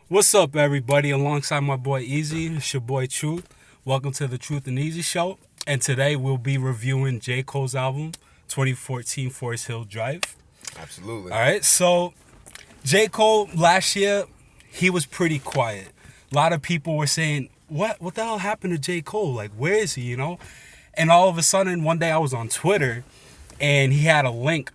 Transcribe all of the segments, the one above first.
What's up, everybody? Alongside my boy Eazy, it's your boy Truth. Welcome to the Truth and Easy Show. And today we'll be reviewing J. Cole's album, 2014 Forest Hill Drive. Absolutely. All right, so J. Cole last year, he was pretty quiet. A lot of people were saying, what the hell happened to J. Cole? Like, where is he, And all of a sudden, one day I was on Twitter, and he had a link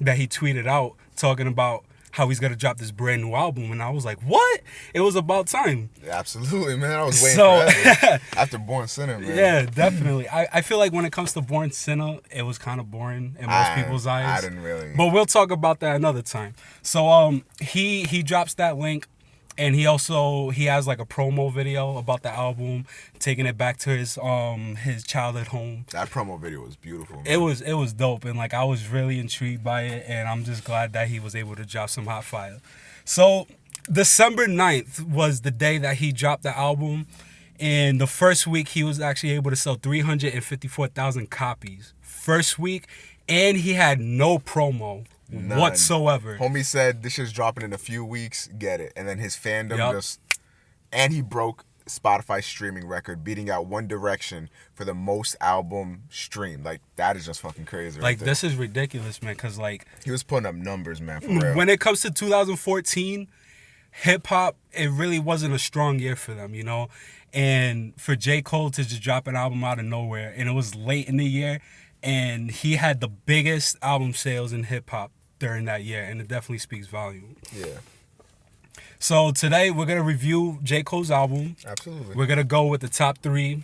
that he tweeted out talking about how he's going to drop this brand new album. And I was like, what? It was about time. Yeah, absolutely, man. I was waiting forever. After Born Sinner, man. Yeah, definitely. I feel like when it comes to Born Sinner, it was kind of boring in most people's eyes. I didn't really. But we'll talk about that another time. So he drops that link, and he has like a promo video about the album, taking it back to his childhood home. That promo video was beautiful, man. It was dope, and like I was really intrigued by it, and I'm just glad that he was able to drop some hot fire. So December 9th was the day that he dropped the album, and the first week he was actually able to sell 354,000 copies. First week, and he had no promo. None. Whatsoever. Homie said this shit's dropping in a few weeks, get it. And then his fandom and he broke Spotify's streaming record, beating out One Direction for the most album streamed. Like, that is just fucking crazy. Like, this is ridiculous, man, because, like... He was putting up numbers, man, for real. When it comes to 2014, hip-hop, it really wasn't a strong year for them, And for J. Cole to just drop an album out of nowhere, and it was late in the year, and he had the biggest album sales in hip-hop during that year, and it definitely speaks volume. Yeah. So today we're gonna review J. Cole's album. Absolutely. We're gonna go with the top three,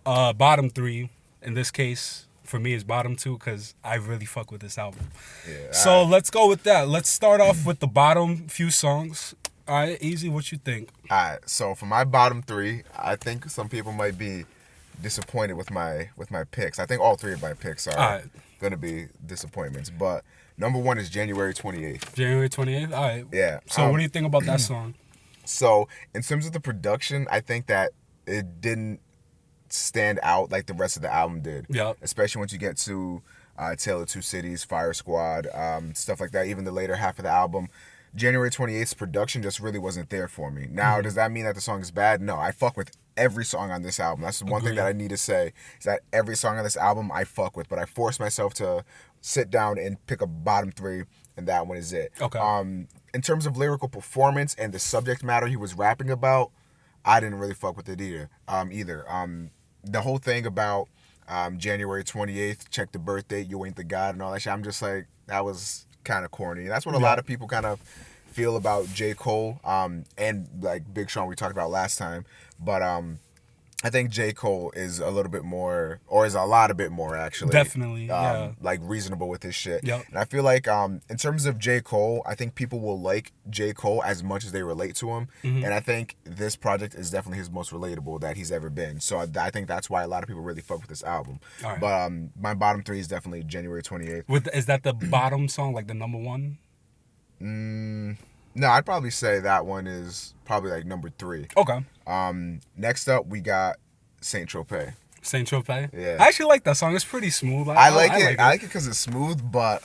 bottom three. In this case, for me, it's bottom two because I really fuck with this album. Yeah. So let's go with that. Let's start off with the bottom few songs. All right, Eazy, what you think? All right. So for my bottom three, I think some people might be disappointed with my picks. I think all three of my picks are gonna be disappointments, but. Number one is January 28th. January 28th? All right. Yeah. So what do you think about that song? So in terms of the production, I think that it didn't stand out like the rest of the album did. Yeah. Especially once you get to Tale of Two Cities, Fire Squad, stuff like that. Even the later half of the album. January 28th's production just really wasn't there for me. Now, does that mean that the song is bad? No, I fuck with every song on this album. That's the one thing that I need to say, is that every song on this album I fuck with, but I force myself to sit down and pick a bottom three, and that one is it. Okay. In terms of lyrical performance and the subject matter he was rapping about, I didn't really fuck with it either. The whole thing about January 28th, check the birth date, you ain't the God, and all that shit, I'm just like, that was kind of corny. That's what a lot of people kind of feel about J. Cole, and like Big Sean we talked about last time. But I think J. Cole is a little bit more, or is a lot a bit more actually. Definitely, like reasonable with his shit. Yep. And I feel like in terms of J. Cole, I think people will like J. Cole as much as they relate to him. Mm-hmm. And I think this project is definitely his most relatable that he's ever been. So I think that's why a lot of people really fuck with this album. All right. But my bottom three is definitely January 28th. Is that the bottom song, like the number one? No, I'd probably say that one is probably like number three. Okay. Next up, we got Saint Tropez. Saint Tropez? Yeah. I actually like that song. It's pretty smooth. I like it. I like it because it's smooth, but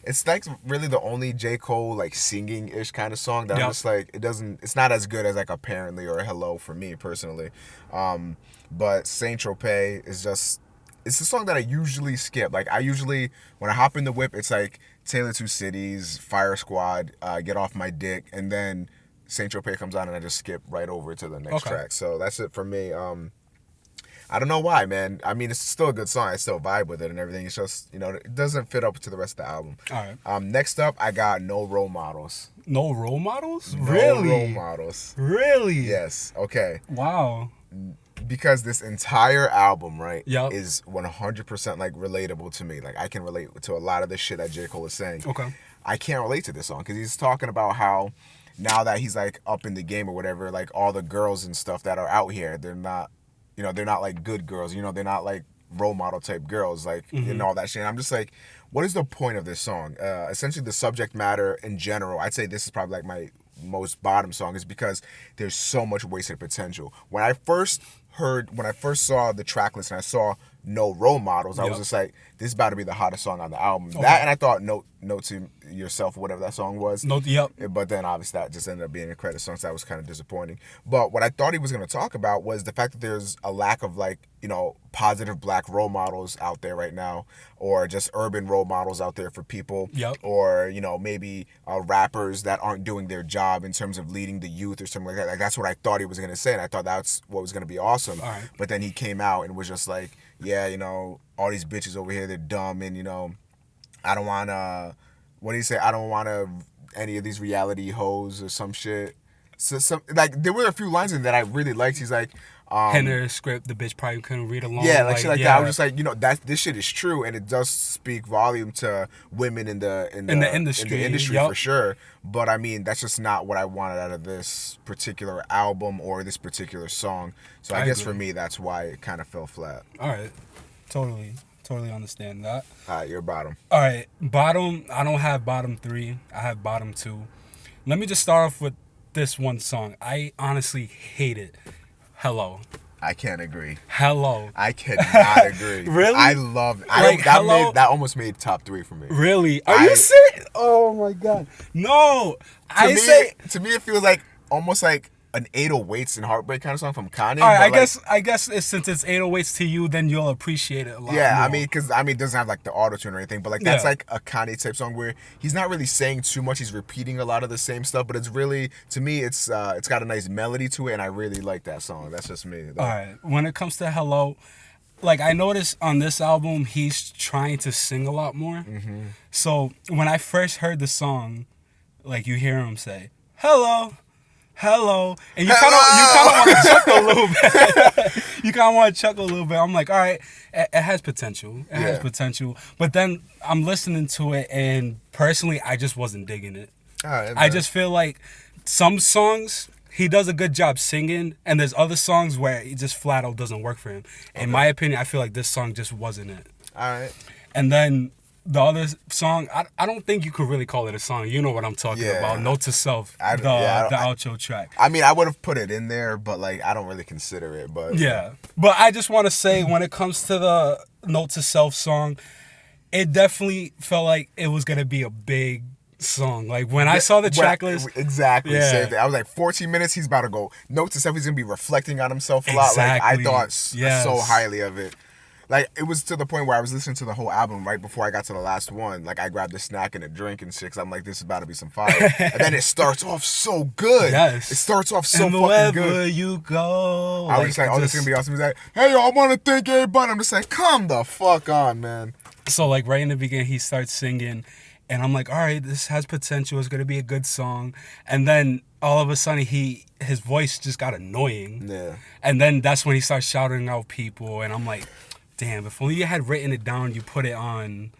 it's like really the only J. Cole like singing-ish kind of song that I'm just like, it's not as good as like Apparently or Hello for me personally. But Saint Tropez is just, it's a song that I usually skip. Like when I hop in the whip, it's like Tale of Two Cities, Fire Squad, Get Off My Dick, and then Saint Tropez comes on and I just skip right over to the next track. So that's it for me. I don't know why, man. I mean, it's still a good song. I still vibe with it and everything. It's just, it doesn't fit up to the rest of the album. All right. Next up, I got No Role Modelz. No Role Modelz? No Really? Role Modelz. Really? Yes. Okay. Wow. Because this entire album, right, Yep. is 100% like relatable to me. Like I can relate to a lot of the shit that J. Cole is saying. Okay. I can't relate to this song because he's talking about how now that he's like up in the game or whatever, like all the girls and stuff that are out here, they're not, they're not like good girls. They're not like role model type girls, like and all that shit. And I'm just like, what is the point of this song? Essentially, the subject matter in general. I'd say this is probably like my most bottom song is because there's so much wasted potential. When I first saw the track list and I saw No Role Modelz, I was just like, this is about to be the hottest song on the album. Okay. That, and I thought No Note to Yourself, whatever that song was. Yep. But then obviously that just ended up being a credit song, so that was kind of disappointing. But what I thought he was going to talk about was the fact that there's a lack of like, you know, positive black role models out there right now, or just urban role models out there for people. Yep. Or, you know, maybe rappers that aren't doing their job in terms of leading the youth or something like that. Like that's what I thought he was going to say, and I thought that's what was going to be awesome. All right. But then he came out and was just like, yeah, you know, all these bitches over here, they're dumb, and, you know, I don't want to, what do you say? I don't want to any of these reality hoes or some shit. So some like there were a few lines in that I really liked. He's like, Henry script, the bitch probably couldn't read along. Yeah, like shit like that. I was just like, you know, this shit is true, and it does speak volume to women in the industry yep. for sure. But I mean, that's just not what I wanted out of this particular album or this particular song. So I guess agree. for me, that's why it kind of fell flat. All right, totally understand that. All right, your bottom. All right, bottom. I don't have bottom 3. I have bottom 2. Let me just start off with this one song. I honestly hate it. Hello. I can't agree. Hello. I cannot agree. Really? I love it. That almost made top 3 for me. Really? Are you serious? Oh my god. No. To me, it feels like almost like an 808s and Heartbreak kind of song from Kanye. All right, I guess since it's 808s to you, then you'll appreciate it a lot. Yeah, more. I mean, because it doesn't have like the auto tune or anything, but like that's like a Kanye type song where he's not really saying too much. He's repeating a lot of the same stuff, but it's really, to me, it's got a nice melody to it, and I really like that song. That's just me. All right, when it comes to Hello, like I noticed on this album, he's trying to sing a lot more. Mm-hmm. So when I first heard the song, like you hear him say hello. Hello, and you kind of want to chuckle a little bit. You kind of want to chuckle a little bit. I'm like, all right, it has potential. It has potential. But then I'm listening to it, and personally, I just wasn't digging it. All right, I just feel like some songs he does a good job singing, and there's other songs where he just flat out doesn't work for him. In my opinion, I feel like this song just wasn't it. All right. And then the other song, I don't think you could really call it a song. You know what I'm talking about. Note to Self, the outro track. I mean, I would have put it in there, but like I don't really consider it. But yeah. But I just want to say, when it comes to the Note to Self song, it definitely felt like it was going to be a big song. Like when I saw the track list. Exactly. Same thing. I was like, 14 minutes, he's about to go. Note to Self, he's going to be reflecting on himself a lot. Like I thought so highly of it. Like, it was to the point where I was listening to the whole album right before I got to the last one. Like, I grabbed a snack and a drink and shit, 'cause I'm like, this is about to be some fire. And then it starts off so good. Yes. It starts off so fucking good. Wherever you go. I was just like, oh, this is going to be awesome. He's like, hey, yo, I want to thank everybody. I'm just like, come the fuck on, man. So, like, right in the beginning, he starts singing. And I'm like, all right, this has potential. It's going to be a good song. And then all of a sudden, his voice just got annoying. Yeah. And then that's when he starts shouting out people. And I'm like, damn, if only you had written it down, you put it on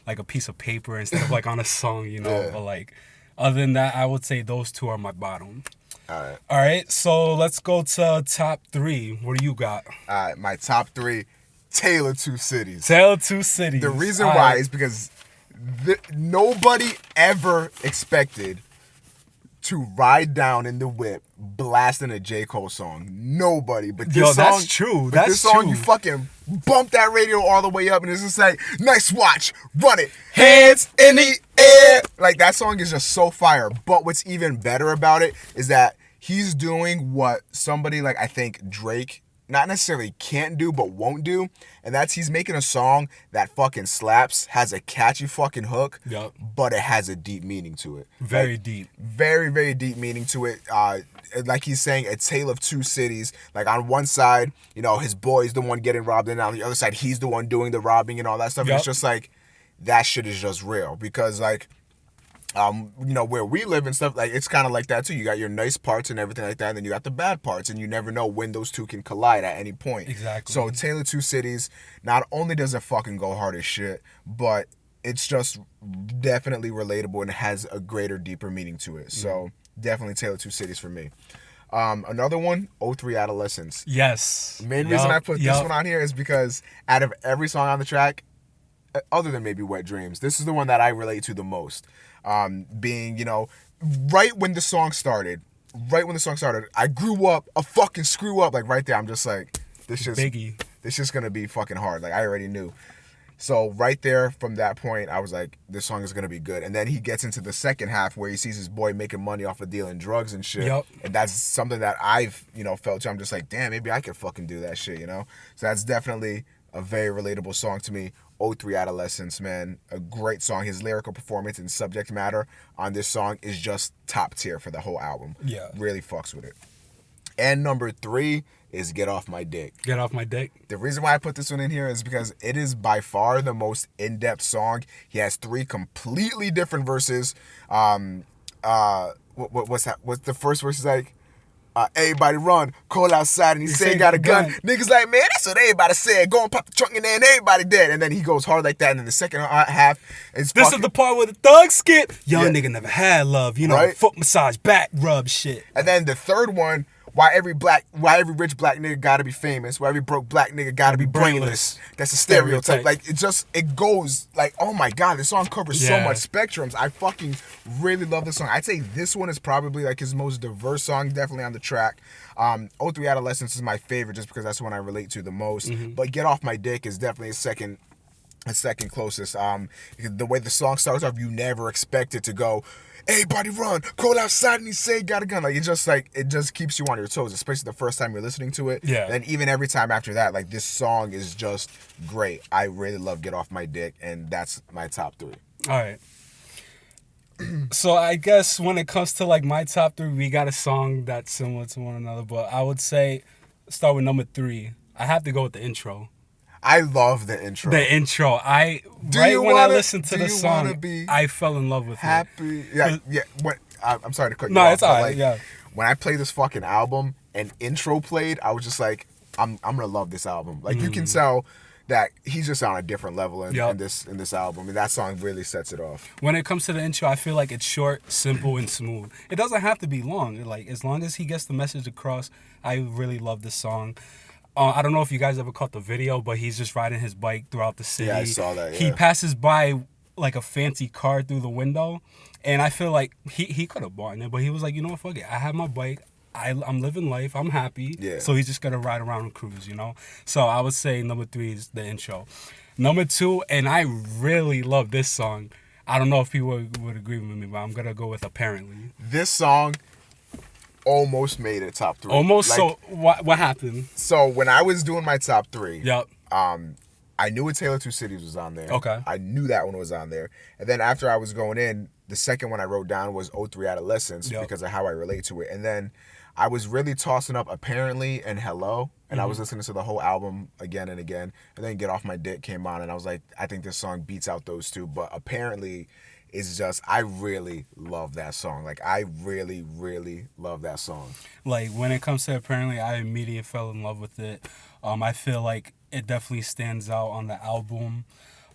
like a piece of paper instead of like on a song, you know. Yeah. But like, other than that, I would say those two are my bottom. All right, so let's go to top 3. What do you got? All right, my top 3, Tale of Two Cities. Tale of Two Cities. The reason why is because nobody ever expected to ride down in the whip blasting a J. Cole song. Nobody. But this song, that's true. This song, you fucking bump that radio all the way up and it's just like, nice watch, run it, hands in the air. Like, that song is just so fire. But what's even better about it is that he's doing what somebody like, I think, Drake not necessarily can't do, but won't do. And that's, he's making a song that fucking slaps, has a catchy fucking hook, but it has a deep meaning to it. Very deep. Very, very deep meaning to it. Like he's saying, a tale of two cities. Like on one side, you know, his boy's the one getting robbed, and on the other side, he's the one doing the robbing and all that stuff. And it's just like, that shit is just real. Because like, you know, where we live and stuff, like, it's kind of like that too. You got your nice parts and everything like that, and then you got the bad parts, and you never know when those two can collide at any point. Exactly. So Tale of Two Cities, not only does it fucking go hard as shit, but it's just definitely relatable and has a greater, deeper meaning to it. So definitely Tale of Two Cities for me. Another one, 03 Adolescence. Yes. The main reason I put this one on here is because out of every song on the track, other than maybe Wet Dreams, this is the one that I relate to the most. Being, you know, right when the song started, I grew up a fucking screw up. Like right there, I'm just like, this just gonna be fucking hard. Like I already knew. So right there from that point, I was like, this song is gonna be good. And then he gets into the second half where he sees his boy making money off of dealing drugs and shit. Yep. And that's something that I've, felt too. I'm just like, damn, maybe I could fucking do that shit, So that's definitely a very relatable song to me. '03 Adolescence, man, a great song. His lyrical performance and subject matter on this song is just top tier for the whole album. Yeah. Really fucks with it. And number 3 is Get Off My Dick. Get Off My Dick. The reason why I put this one in here is because it is by far the most in-depth song. He has 3 completely different verses. What's that? What's the first verse is like? Everybody run, call outside, and he say got a gun. Niggas like, man, that's what everybody said. Go and pop the trunk in there and everybody dead. And then he goes hard like that. And then the second half is This is the part where the thug skip. Young nigga never had love. Right? Foot massage, back rub shit. And then the third one, why every rich black nigga gotta be famous, why every broke black nigga gotta be brainless. That's a stereotype. Like, it goes, like, oh my God, this song covers so much spectrums. I fucking really love this song. I'd say this one is probably like his most diverse song, definitely on the track. '03 Adolescence is my favorite just because that's the one I relate to the most. But Get Off My Dick is definitely a second closest. The way the song starts off, you never expect it to go, everybody run, call outside, and he say got a gun. Like, it just keeps you on your toes, especially the first time you're listening to it. Yeah. And even every time after that, like, this song is just great. I really love Get Off My Dick, and that's my top 3. All right. So I guess when it comes to like my top 3, we got a song that's similar to one another, but I would say start with number 3. I have to go with the intro. I love the intro. I listened to the song, I fell in love with happy. it. Yeah. I'm sorry to cut you off. No, it's alright. Yeah. When I played this fucking album and intro played, I was just like, I'm gonna love this album. Like, you can tell that he's just on a different level in this album, and that song really sets it off. When it comes to the intro, I feel like it's short, simple, and smooth. It doesn't have to be long. Like, as long as he gets the message across, I really love this song. I don't know if you guys ever caught the video, but he's just riding his bike throughout the city. Yeah, I saw that. He passes by like a fancy car through the window, and I feel like he could have bought it, but he was like, you know what, fuck it. I have my bike. I'm living life. I'm happy. Yeah. So he's just gonna ride around and cruise, So I would say number 3 is the intro. Number 2, and I really love this song. I don't know if people would agree with me, but I'm gonna go with Apparently. This song almost made it top 3. Almost. Like, so what happened? So when I was doing my top 3, yep. I knew A Tale of Two Cities was on there. Okay. I knew that one was on there. And then after I was going in, the second one I wrote down was '03 Adolescence because of how I relate to it. And then I was really tossing up Apparently and Hello. And I was listening to the whole album again and again. And then Get Off My Dick came on, and I was like, I think this song beats out those two. But Apparently is just, I really love that song. Like, I really, really love that song. Like, when it comes to Apparently, I immediately fell in love with it. I feel like it definitely stands out on the album.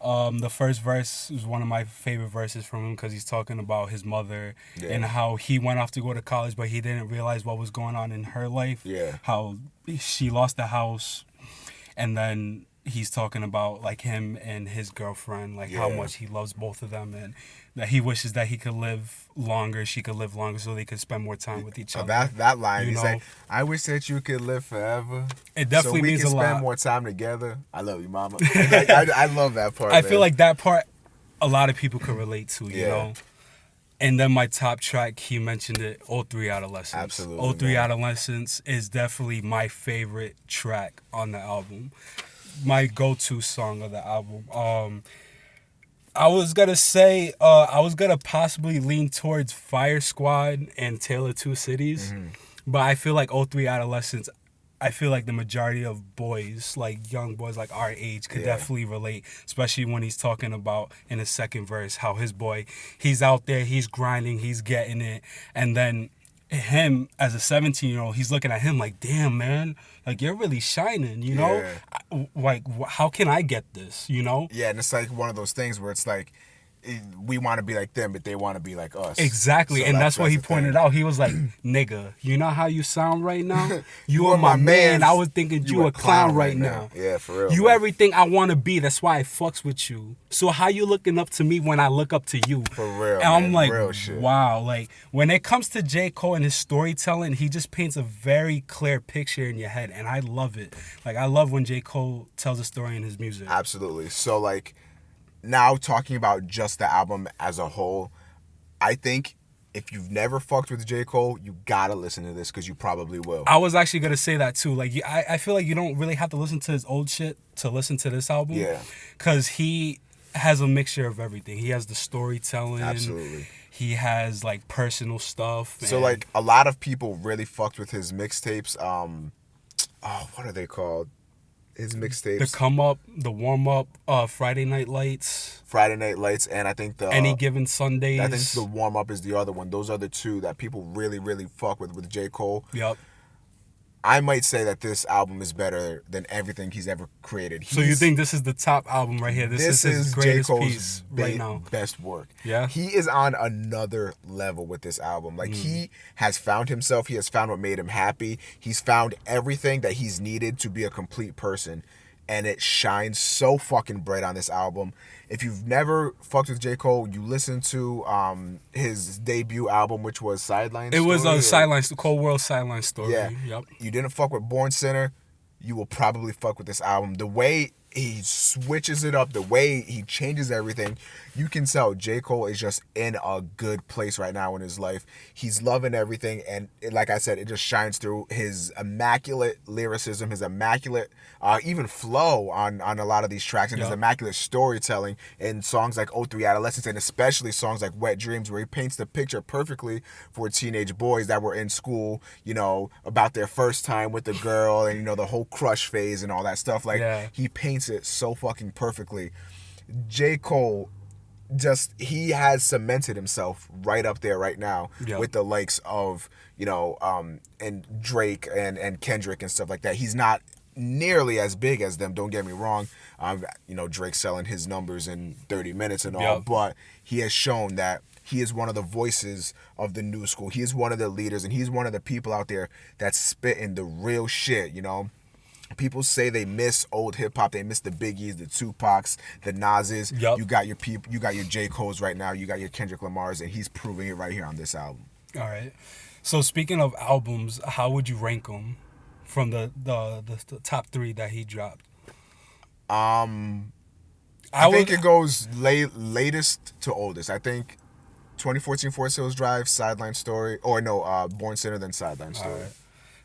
The first verse is one of my favorite verses from him because he's talking about his mother and how he went off to go to college, but he didn't realize what was going on in her life. Yeah. How she lost the house, and then he's talking about like him and his girlfriend, like how much he loves both of them, and that he wishes that he could live longer, she could live longer, so they could spend more time with each other. That line, he's like, I wish that you could live forever. It definitely means a lot. So we can spend more time together. I love you, mama. Like, I love that part. I feel like that part, a lot of people could relate to, you know? And then my top track, he mentioned it, '03 Adolescence. Absolutely. '03 Adolescence is definitely my favorite track on the album. My go-to song of the album. I was gonna say, I was gonna possibly lean towards Fire Squad and Tale of Two Cities, but I feel like '03 Adolescence, I feel like the majority of boys, like young boys like our age, could definitely relate, especially when he's talking about in his second verse how his boy, he's out there, he's grinding, he's getting it, and then him as a 17-year-old, he's looking at him like, damn, man, like, you're really shining, you know? Like, how can I get this, you know? Yeah, and it's like one of those things where it's like, we want to be like them, but they want to be like us. Exactly, So and that's what he the pointed thing. out. He was like, "Nigga, you know how you sound right now? You You are are my my man. mans. I was thinking you a clown right now. Yeah, for real. You man. everything I want to be. That's why I fucks with you. So how you looking up to me when I look up to you? For real, And I'm man. like, Real shit. wow. Like when it comes to J. Cole and his storytelling, he just paints a very clear picture in your head, and I love it. Like I love when J. Cole tells a story in his music. Absolutely. So like, now talking about just the album as a whole, I think if you've never fucked with J. Cole, you gotta listen to this because you probably will. I was actually gonna say that too. Like, I feel like you don't really have to listen to his old shit to listen to this album. Yeah. Because he has a mixture of everything. He has the storytelling. Absolutely. He has like personal stuff. So and- like a lot of people really fucked with his mixtapes. What are they called? His mixtapes. the come up, the warm up, Friday Night Lights, Friday Night Lights, and I think the Any Given Sundays. I think the warm up is the other one. Those are the two that people really, really fuck with J. Cole. Yep. I might say that this album is better than everything he's ever created. So you think this is the top album right here? This is his J. greatest Cole's piece right now. best work. Yeah. He is on another level with this album. Like he has found himself. He has found what made him happy. He's found everything that he's needed to be a complete person. And it shines so fucking bright on this album. If you've never fucked with J. Cole, you listen to his debut album, which was Sideline It was Story, a or- Sideline, Cold World Sideline Story. Yeah. Yep. You didn't fuck with Born Sinner, you will probably fuck with this album. The way he switches it up, the way he changes everything, you can tell J. Cole is just in a good place right now in his life. He's loving everything, and like I said, it just shines through his immaculate lyricism, his immaculate even flow on a lot of these tracks, and his immaculate storytelling in songs like '03 Adolescence, and especially songs like Wet Dreams, where he paints the picture perfectly for teenage boys that were in school, you know, about their first time with the girl, and you know, the whole crush phase and all that stuff. Like he paints it so fucking perfectly. J. Cole, he has cemented himself right up there right now with the likes of, you know, and Drake and Kendrick and stuff like that. He's not nearly as big as them, don't get me wrong. You know, Drake selling his numbers in 30 minutes and all, but he has shown that he is one of the voices of the new school. He is one of the leaders, and he's one of the people out there that's spitting the real shit, you know. People say they miss old hip hop. They miss the Biggies, the Tupacs, the Nas's. You got your people. You got your J. Cole's right now. You got your Kendrick Lamar's, and he's proving it right here on this album. All right. So speaking of albums, how would you rank them from the top three that he dropped? I think it goes latest to oldest. I think 2014 Forest Hills Drive, Sideline Story, or no, Born Sinner, then Sideline Story.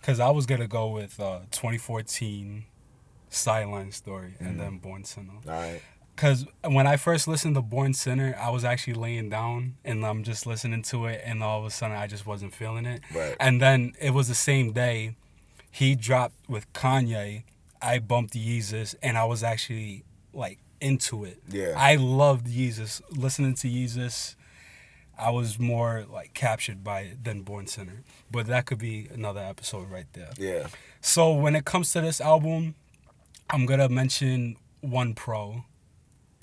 Because I was going to go with 2014 Sideline Story and then Born Sinner. All right. Because when I first listened to Born Sinner, I was actually laying down and I'm just listening to it, and all of a sudden I just wasn't feeling it. Right. And then it was the same day he dropped with Kanye. I bumped Yeezus, and I was actually like into it. Yeah. I loved Yeezus. Listening to Yeezus, I was more like captured by it than Born Sinner. But that could be another episode right there. Yeah. So when it comes to this album, I'm going to mention one pro.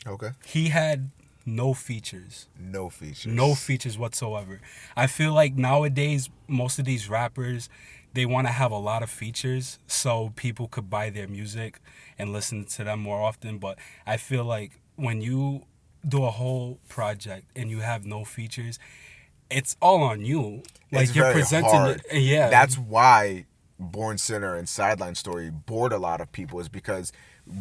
Okay. He had no features. No features. No features whatsoever. I feel like nowadays, most of these rappers, they want to have a lot of features so people could buy their music and listen to them more often. But I feel like when you do a whole project and you have no features, it's all on you. Like, it's you're very presenting hard. it. Yeah. That's why Born Sinner and Sideline Story bored a lot of people, is because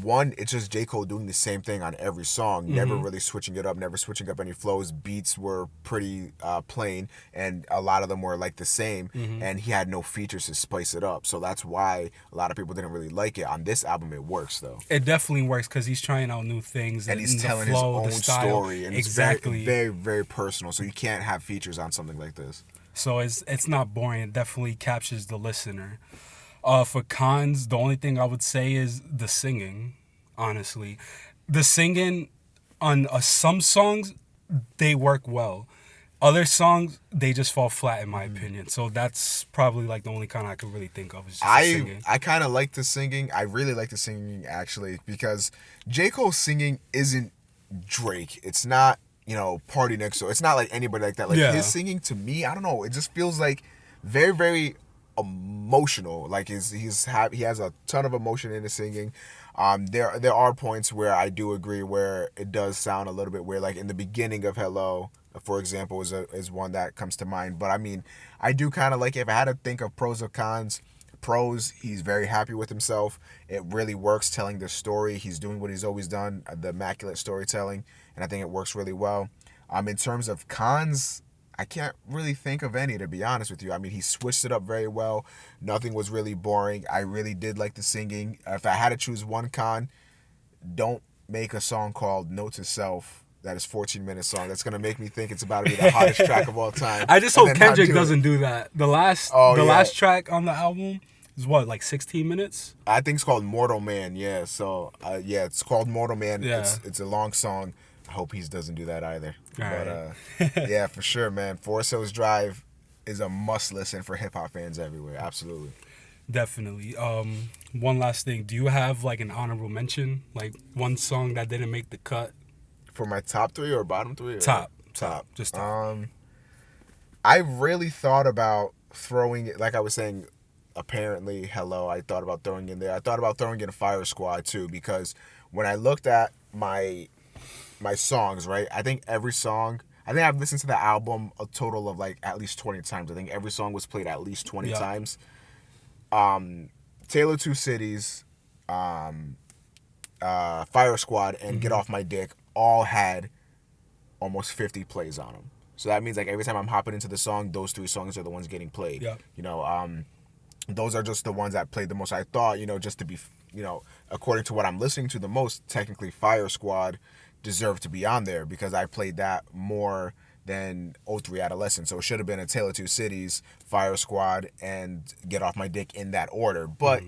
one, it's just J. Cole doing the same thing on every song, never really switching it up, never switching up any flows. Beats were pretty plain, and a lot of them were like the same, and he had no features to spice it up. So that's why a lot of people didn't really like it. On this album, it works though. It definitely works because he's trying out new things, And he's the telling flow, his the own style. story, and exactly. it's very, very, very personal. So you can't have features on something like this. So it's not boring. It definitely captures the listener. For cons, the only thing I would say is the singing. Honestly, the singing on some songs, they work well. Other songs, they just fall flat in my opinion. So that's probably like the only con I could really think of is just the singing. I kind of like the singing. I really like the singing actually, because J. Cole's singing isn't Drake. It's not Party Next Door. It's not like anybody like that. Like his singing to me, I don't know. It just feels like very, very emotional. Like he has a ton of emotion in his singing. There are points where I do agree where it does sound a little bit weird. Like in the beginning of Hello, for example, is one that comes to mind. But I mean, I do kind of like, if I had to think of pros or cons. Pros, he's very happy with himself. It really works telling the story. He's doing what he's always done, the immaculate storytelling, and I think it works really well. In terms of cons, I can't really think of any, to be honest with you. I mean, he switched it up very well. Nothing was really boring. I really did like the singing. If I had to choose one con, don't make a song called Note to Self. That is 14-minute song. That's gonna make me think it's about to be the hottest track of all time. I just hope Kendrick doesn't do that. The last track on the album is what, like 16 minutes? I think it's called Mortal Man. Yeah. So it's called Mortal Man. Yeah. It's a long song. I hope he doesn't do that either. Yeah, for sure, man. Forest Hills Drive is a must listen for hip hop fans everywhere. Absolutely. Definitely. One last thing. Do you have like an honorable mention? Like one song that didn't make the cut? For my top 3 or bottom 3? Top. Just top. I really thought about throwing it, like I was saying, apparently Hello, I thought about throwing in there. I thought about throwing in Fire Squad too, because when I looked at my songs, right, I think I've listened to the album a total of like at least 20 times. I think every song was played at least 20 times. Tale of Two Cities, Fire Squad, and Get Off My Dick all had almost 50 plays on them. So that means like every time I'm hopping into the song, those 3 songs are the ones getting played. Yeah. Those are just the ones that played the most. I thought, just to be, according to what I'm listening to the most, technically Fire Squad deserved to be on there because I played that more than 03 Adolescence. So it should have been a Tale of Two Cities, Fire Squad, and Get Off My Dick in that order. But,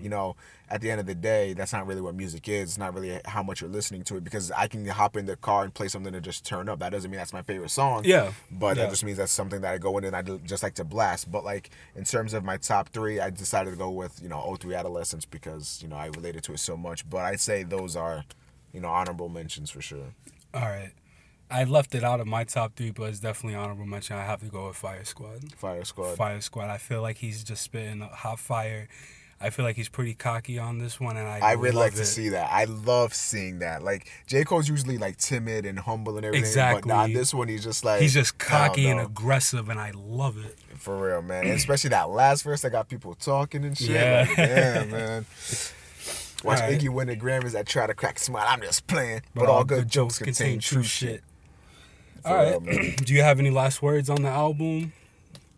at the end of the day, that's not really what music is. It's not really how much you're listening to it, because I can hop in the car and play something to just turn up. That doesn't mean that's my favorite song. Yeah. But that just means that's something that I go in and I just like to blast. But like in terms of my top 3, I decided to go with, 03 Adolescence because, I related to it so much. But I'd say those are, honorable mentions for sure. All right. I left it out of my top 3, but it's definitely honorable mention. I have to go with Fire Squad. Fire Squad. I feel like he's just spitting hot fire. I feel like he's pretty cocky on this one, and I really like to see that. I love seeing that. Like, J. Cole's usually like timid and humble and everything. Exactly. But on this one, he's just like... He's just cocky and aggressive, and I love it. For real, man. And especially that last verse, I got people talking and shit. Yeah. Like, damn, man. Watch Iggy win the Grammys. I try to crack a smile. I'm just playing. But all good jokes contain true shit. All right. Real, do you have any last words on the album?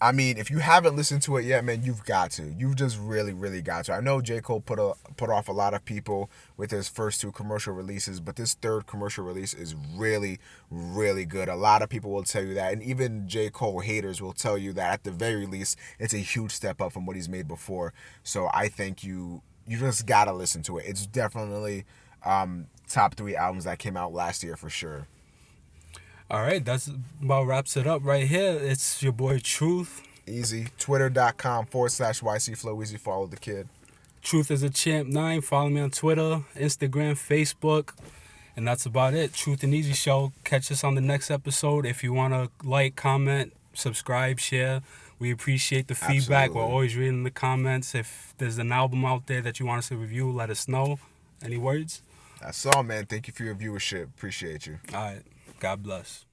I mean, if you haven't listened to it yet, man, you've got to. You've just really, really got to. I know J. Cole put off a lot of people with his first 2 commercial releases, but this 3rd commercial release is really, really good. A lot of people will tell you that, and even J. Cole haters will tell you that at the very least, it's a huge step up from what he's made before. So I think you just gotta listen to it. It's definitely top 3 albums that came out last year for sure. All right, that's about wraps it up right here. It's your boy Truth. Eazy. Twitter.com/YCFlow. Eazy. Follow the kid. Truth is a Champ 9. Follow me on Twitter, Instagram, Facebook. And that's about it. Truth and Eazy Show. Catch us on the next episode. If you want to like, comment, subscribe, share, we appreciate the feedback. Absolutely. We're always reading the comments. If there's an album out there that you want us to review, let us know. Any words? That's all, man. Thank you for your viewership. Appreciate you. All right. God bless.